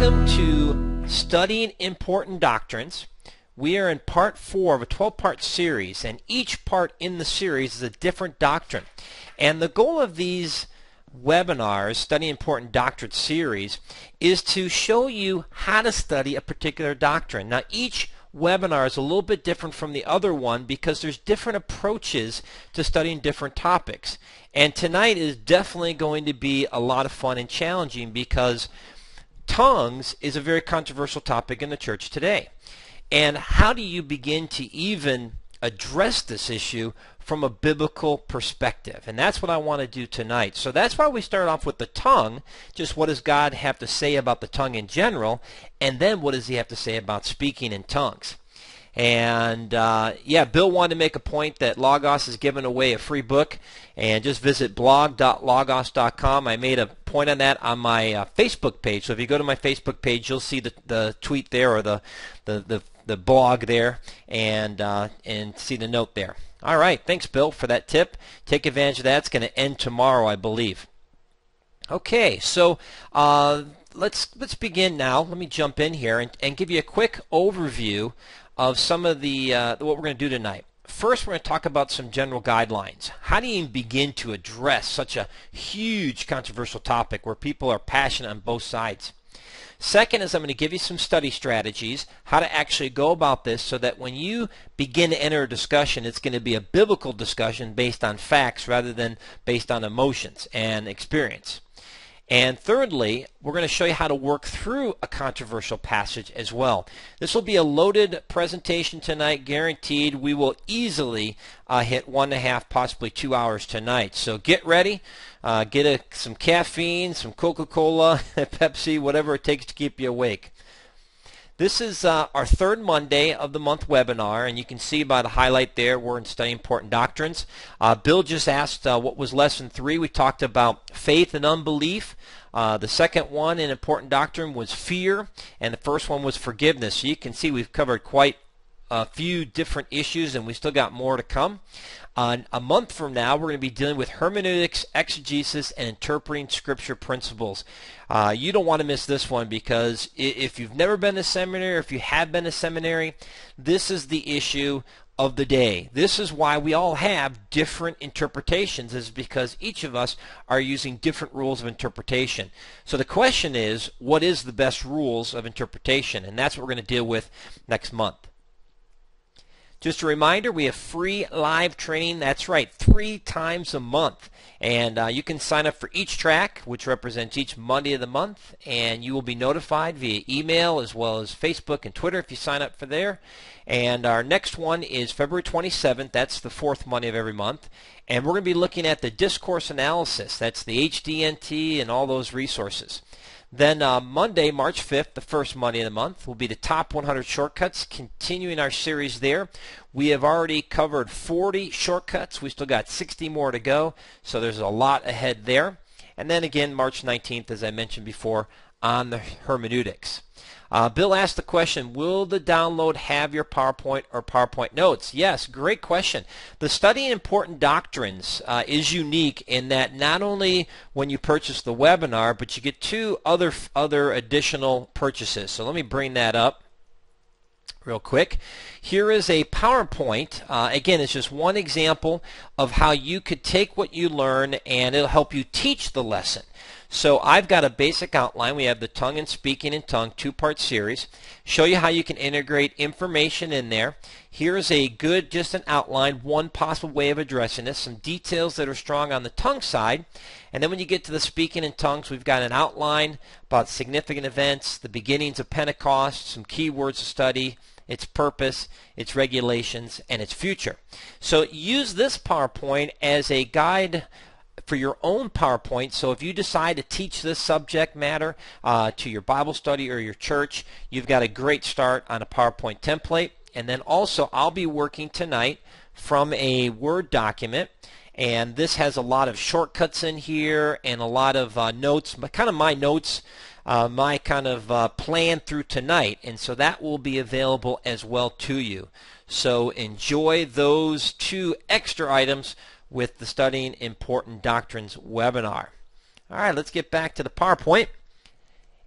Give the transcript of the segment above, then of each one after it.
Welcome to Studying Important Doctrines. We are in part 4 of a 12-part series, and each part in the series is a different doctrine. And the goal of these webinars, Studying Important Doctrines series, is to show you how to study a particular doctrine. Now, each webinar is a little bit different from the other one because there's different approaches to studying different topics. And tonight is definitely going to be a lot of fun and challenging because tongues is a very controversial topic in the church today. And how do you begin to even address this issue from a biblical perspective? And that's what I want to do tonight. So that's why we start off with the tongue, just what does God have to say about the tongue in general, and then what does he have to say about speaking in tongues. And yeah, Bill wanted to make a point that Logos is giving away a free book, and just visit blog.logos.com. I made a point on that on my Facebook page. So if you go to my Facebook page, you'll see the tweet there, or the blog there, and see the note there. All right, thanks, Bill, for that tip. Take advantage of that. It's going to end tomorrow, I believe. Okay, so let's begin now. Let me jump in here and give you a quick overview of some of the what we're going to do tonight. First, we're going to talk about some general guidelines. How do you even begin to address such a huge controversial topic where people are passionate on both sides? Second is I'm going to give you some study strategies, how to actually go about this so that when you begin to enter a discussion, it's going to be a biblical discussion based on facts rather than based on emotions and experience. And thirdly, we're going to show you how to work through a controversial passage as well. This will be a loaded presentation tonight, guaranteed. We will easily hit 1.5, possibly 2 hours tonight. So get ready. Get some caffeine, some Coca-Cola, Pepsi, whatever it takes to keep you awake. This is our third Monday of the month webinar, and you can see by the highlight there we're in Studying Important Doctrines. Bill just asked what was lesson 3. We talked about faith and unbelief. The second one in Important Doctrine was fear, and the first one was forgiveness. So you can see we've covered quite a few different issues, and we still got more to come. A month from now, we're going to be dealing with hermeneutics, exegesis, and interpreting Scripture principles. You don't want to miss this one because if you've never been to seminary, or if you have been to seminary, this is the issue of the day. This is why we all have different interpretations, is because each of us are using different rules of interpretation. So the question is, what is the best rules of interpretation? And that's what we're going to deal with next month. Just a reminder, we have free live training. That's right, 3 times a month. And you can sign up for each track, which represents each Monday of the month, and you will be notified via email as well as Facebook and Twitter if you sign up for there. And our next one is February 27th. That's the 4th Monday of every month. And we're going to be looking at the discourse analysis. That's the HDNT and all those resources. Then Monday, March 5th, the first Monday of the month, will be the top 100 shortcuts, continuing our series there. We have already covered 40 shortcuts. We still got 60 more to go, so there's a lot ahead there. And then again, March 19th, as I mentioned before, on the hermeneutics. Bill asked the question, will the download have your PowerPoint or PowerPoint notes? Yes, great question. The Studying Important Doctrines is unique in that not only when you purchase the webinar, but you get 2 other additional purchases. So let me bring that up real quick. Here is a PowerPoint. Again, it's just one example of how you could take what you learn and it'll help you teach the lesson. So I've got a basic outline. We have the tongue and speaking in tongue 2-part series. Show you how you can integrate information in there. Here's a good, just an outline, one possible way of addressing this. Some details that are strong on the tongue side. And then when you get to the speaking in tongues, we've got an outline about significant events, the beginnings of Pentecost, some key words to study, its purpose, its regulations, and its future. So use this PowerPoint as a guide for your own PowerPoint. So if you decide to teach this subject matter to your Bible study or your church, you've got a great start on a PowerPoint template. And then also I'll be working tonight from a Word document, and this has a lot of shortcuts in here and a lot of notes, kind of my notes, my kind of plan through tonight, and so that will be available as well to you. So enjoy those 2 extra items with the Studying Important Doctrines webinar. All right, let's get back to the PowerPoint.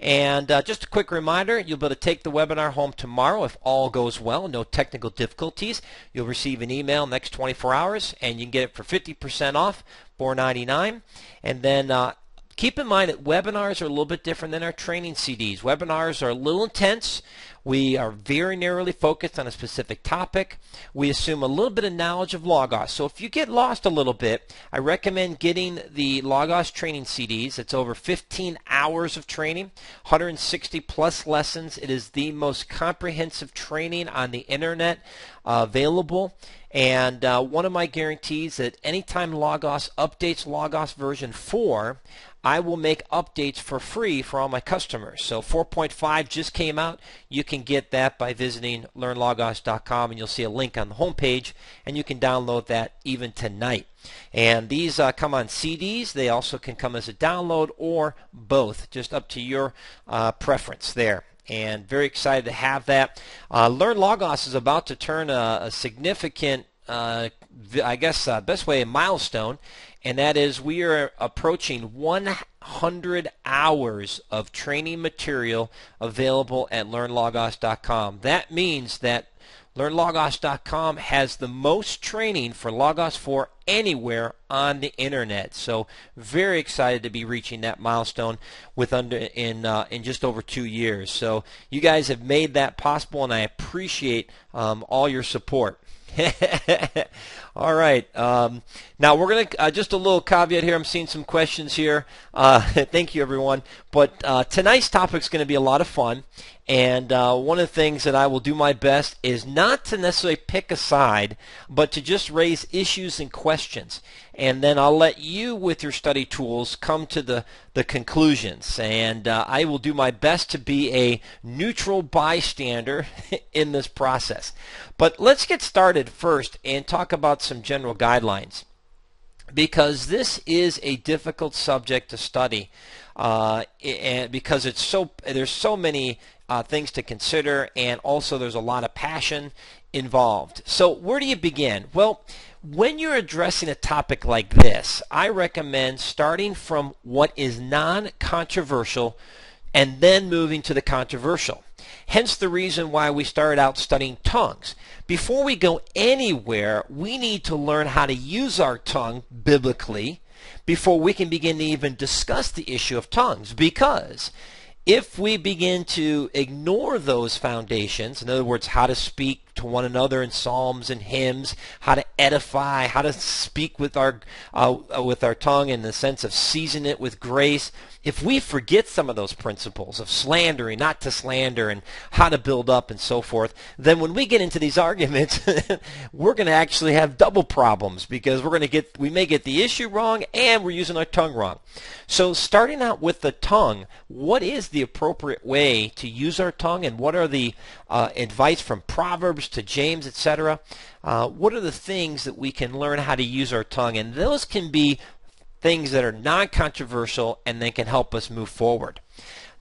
And just a quick reminder, you'll be able to take the webinar home tomorrow if all goes well, no technical difficulties. You'll receive an email next 24 hours, and you can get it for 50% off, $4.99. And then keep in mind that webinars are a little bit different than our training CDs. Webinars are a little intense. We are very narrowly focused on a specific topic. We assume a little bit of knowledge of Logos. So if you get lost a little bit, I recommend getting the Logos training CDs. It's over 15 hours of training, 160 plus lessons. It is the most comprehensive training on the internet available. And one of my guarantees that anytime Logos updates Logos version 4, I will make updates for free for all my customers. So 4.5 just came out. You can get that by visiting LearnLogos.com, and you'll see a link on the homepage, and you can download that even tonight. And these come on CDs. They also can come as a download or both, just up to your preference there. And very excited to have that. LearnLogos is about to turn a significant, I guess, best way, a milestone, and that is we are approaching 100 hours of training material available at LearnLogos.com. That means that LearnLogos.com has the most training for Logos 4 anywhere on the internet. So very excited to be reaching that milestone in just over 2 years. So you guys have made that possible, and I appreciate all your support. All right. Now we're going to, just a little caveat here. I'm seeing some questions here. Thank you, everyone. But tonight's topic is going to be a lot of fun. And one of the things that I will do my best is not to necessarily pick a side, but to just raise issues and questions. And then I'll let you, with your study tools, come to the conclusions. And I will do my best to be a neutral bystander in this process. But let's get started first and talk about some general guidelines, because this is a difficult subject to study, and because there's so many things to consider, and also there's a lot of passion involved. So where do you begin? Well, when you're addressing a topic like this, I recommend starting from what is non-controversial and then moving to the controversial. Hence the reason why we started out studying tongues. Before we go anywhere, we need to learn how to use our tongue biblically before we can begin to even discuss the issue of tongues. Because if we begin to ignore those foundations, in other words, how to speak to one another in psalms and hymns, how to edify, how to speak with our tongue in the sense of season it with grace, if we forget some of those principles of slandering, not to slander, and how to build up and so forth, then when we get into these arguments, we're going to actually have double problems, because we may get the issue wrong and we're using our tongue wrong. So starting out with the tongue, what is the appropriate way to use our tongue, and what are the advice from Proverbs to James, etc.? What are the things that we can learn how to use our tongue? And those can be things that are non-controversial and they can help us move forward.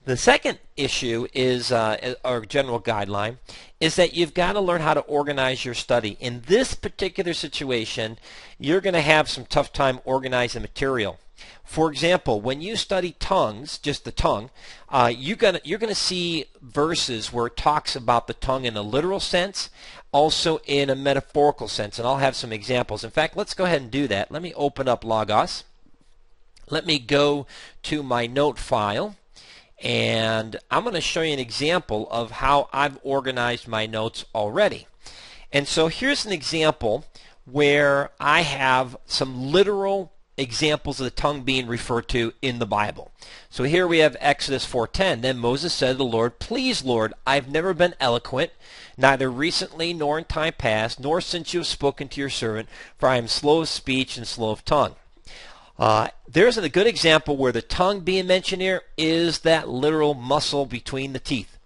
The second issue is, our general guideline, is that you've got to learn how to organize your study. In this particular situation, you're going to have some tough time organizing material. For example, when you study tongues, just the tongue, you're going to see verses where it talks about the tongue in a literal sense, also in a metaphorical sense, and I'll have some examples. In fact, let's go ahead and do that. Let me open up Logos. Let me go to my note file, and I'm going to show you an example of how I've organized my notes already. And so here's an example where I have some literal examples of the tongue being referred to in the Bible. So here we have Exodus 4:10. Then Moses said to the Lord, "Please, Lord, I've never been eloquent, neither recently nor in time past, nor since you have spoken to your servant, for I am slow of speech and slow of tongue." There's a good example where the tongue being mentioned here is that literal muscle between the teeth.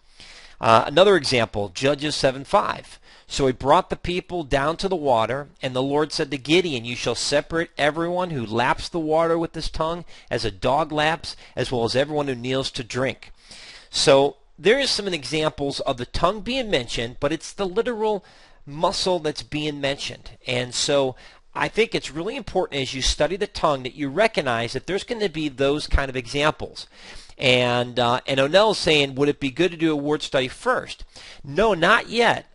Another example, Judges 7:5. So he brought the people down to the water, and the Lord said to Gideon, "You shall separate everyone who laps the water with his tongue, as a dog laps, as well as everyone who kneels to drink." So there is some examples of the tongue being mentioned, but it's the literal muscle that's being mentioned. And so I think it's really important as you study the tongue that you recognize that there's going to be those kind of examples. And Onell's saying, would it be good to do a word study first? No, not yet,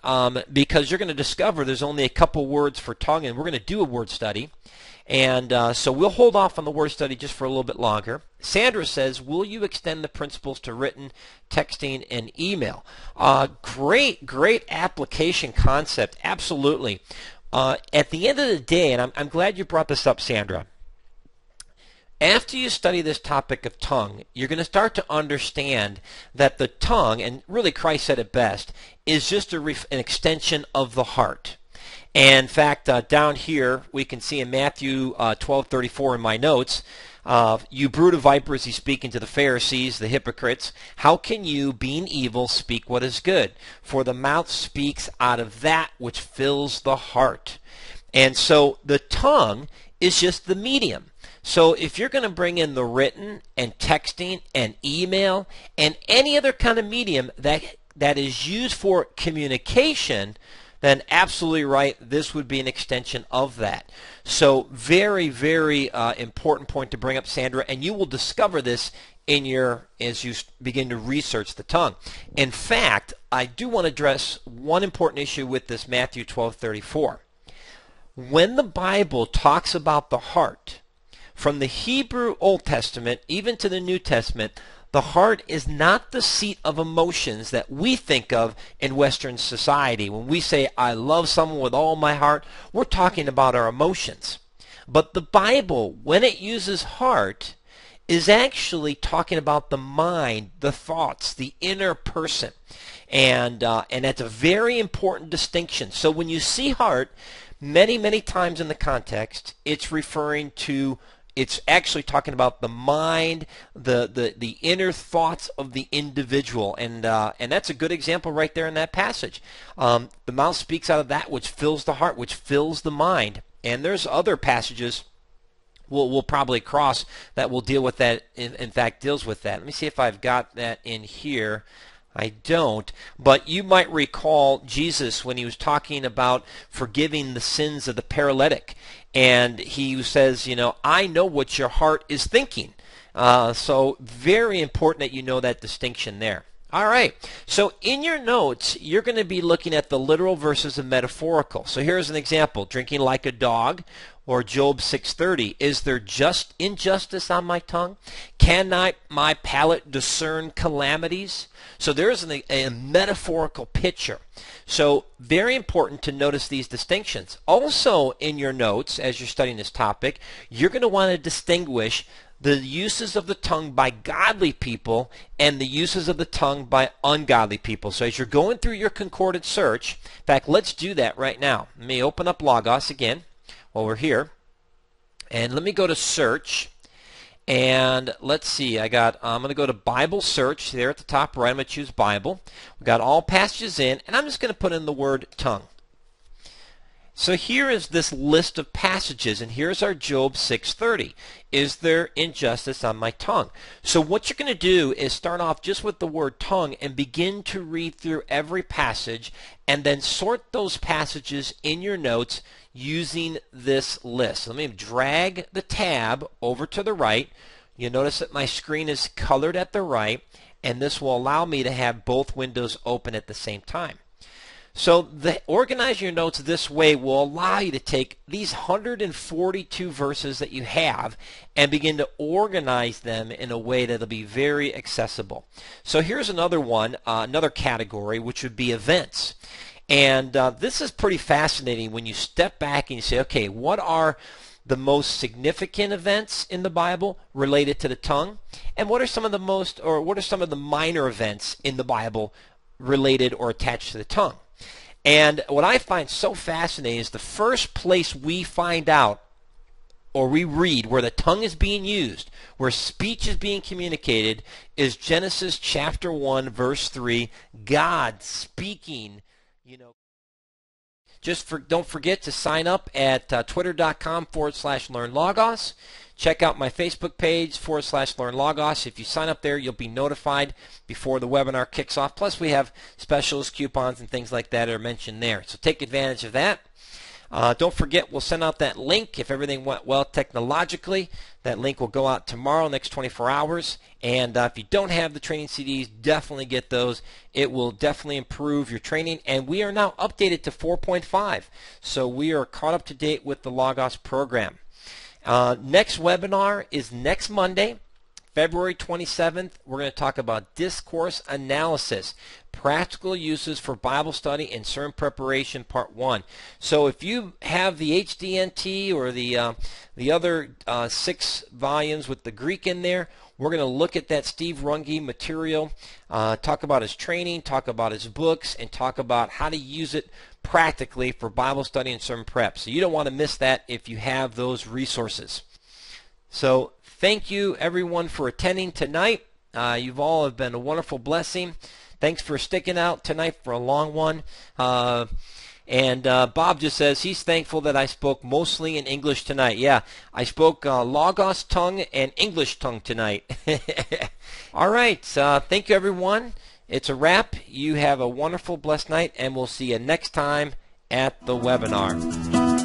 because you're going to discover there's only a couple words for tongue, and we're going to do a word study. And so we'll hold off on the word study just for a little bit longer. Sandra says, will you extend the principles to written, texting, and email? Great application concept, absolutely. At the end of the day, and I'm glad you brought this up, Sandra, after you study this topic of tongue, you're going to start to understand that the tongue, and really Christ said it best, is just an extension of the heart. And in fact, down here we can see in Matthew 12:34 in my notes, you brood of vipers, he's speaking to the Pharisees, the hypocrites. How can you, being evil, speak what is good? For the mouth speaks out of that which fills the heart. And so the tongue is just the medium. So if you're going to bring in the written and texting and email and any other kind of medium that is used for communication, then absolutely right, this would be an extension of that. So very important point to bring up, Sandra, and you will discover this as you begin to research the tongue. In fact, I do want to address one important issue with this Matthew 12:34. When the Bible talks about the heart, from the Hebrew Old Testament even to the New Testament, the heart is not the seat of emotions that we think of in Western society. When we say, I love someone with all my heart, we're talking about our emotions. But the Bible, when it uses heart, is actually talking about the mind, the thoughts, the inner person. And that's a very important distinction. So when you see heart, many times in the context, it's actually talking about the mind, the inner thoughts of the individual, and that's a good example right there in that passage. The mouth speaks out of that which fills the heart, which fills the mind. And there's other passages we'll probably cross that will deal with that. In fact, deals with that. Let me see if I've got that in here. I don't, but you might recall Jesus when he was talking about forgiving the sins of the paralytic, and he says, I know what your heart is thinking. So very important that you know that distinction there. All right, so in your notes, you're going to be looking at the literal versus the metaphorical. So here's an example, drinking like a dog, or Job 6:30, is there just injustice on my tongue? Cannot my palate discern calamities? So there's a metaphorical picture. So very important to notice these distinctions. Also in your notes, as you're studying this topic, you're going to want to distinguish the uses of the tongue by godly people and the uses of the tongue by ungodly people. So as you're going through your concordant search, in fact, let's do that right now. Let me open up Logos again while we're here. And let me go to search. And let's see, I'm going to go to Bible search there at the top right. I'm going to choose Bible. We've got all passages in, and I'm just going to put in the word tongue. So here is this list of passages, and here's our Job 6:30. Is there injustice on my tongue? So what you're going to do is start off just with the word tongue and begin to read through every passage and then sort those passages in your notes using this list. Let me drag the tab over to the right. You'll notice that my screen is colored at the right, and this will allow me to have both windows open at the same time. So organizing your notes this way will allow you to take these 142 verses that you have and begin to organize them in a way that will be very accessible. So here's another one, another category, which would be events. And this is pretty fascinating when you step back and you say, okay, what are the most significant events in the Bible related to the tongue? And what are some of the minor events in the Bible related or attached to the tongue? And what I find so fascinating is the first place we find out or we read where the tongue is being used, where speech is being communicated, is Genesis chapter 1, verse 3, God speaking, don't forget to sign up at twitter.com/LearnLogos. Check out my Facebook page /LearnLogos. If you sign up there, you'll be notified before the webinar kicks off. Plus, we have specials, coupons, and things like that are mentioned there. So take advantage of that. Don't forget, we'll send out that link if everything went well technologically. That link will go out tomorrow, next 24 hours. And if you don't have the training CDs, definitely get those. It will definitely improve your training. And we are now updated to 4.5. So we are caught up to date with the Logos program. Next webinar is next Monday, February 27th. We're going to talk about discourse analysis, practical uses for Bible study and sermon preparation, part 1. So if you have the HDNT or the other 6 volumes with the Greek in there, we're going to look at that Steve Runge material, talk about his training, talk about his books, and talk about how to use it practically for Bible study and sermon prep. So you don't want to miss that if you have those resources. So thank you, everyone, for attending tonight. You've all have been a wonderful blessing. Thanks for sticking out tonight for a long one. And Bob just says he's thankful that I spoke mostly in English tonight. Yeah, I spoke Logos tongue and English tongue tonight. All right, thank you, everyone. It's a wrap. You have a wonderful, blessed night, and we'll see you next time at the webinar.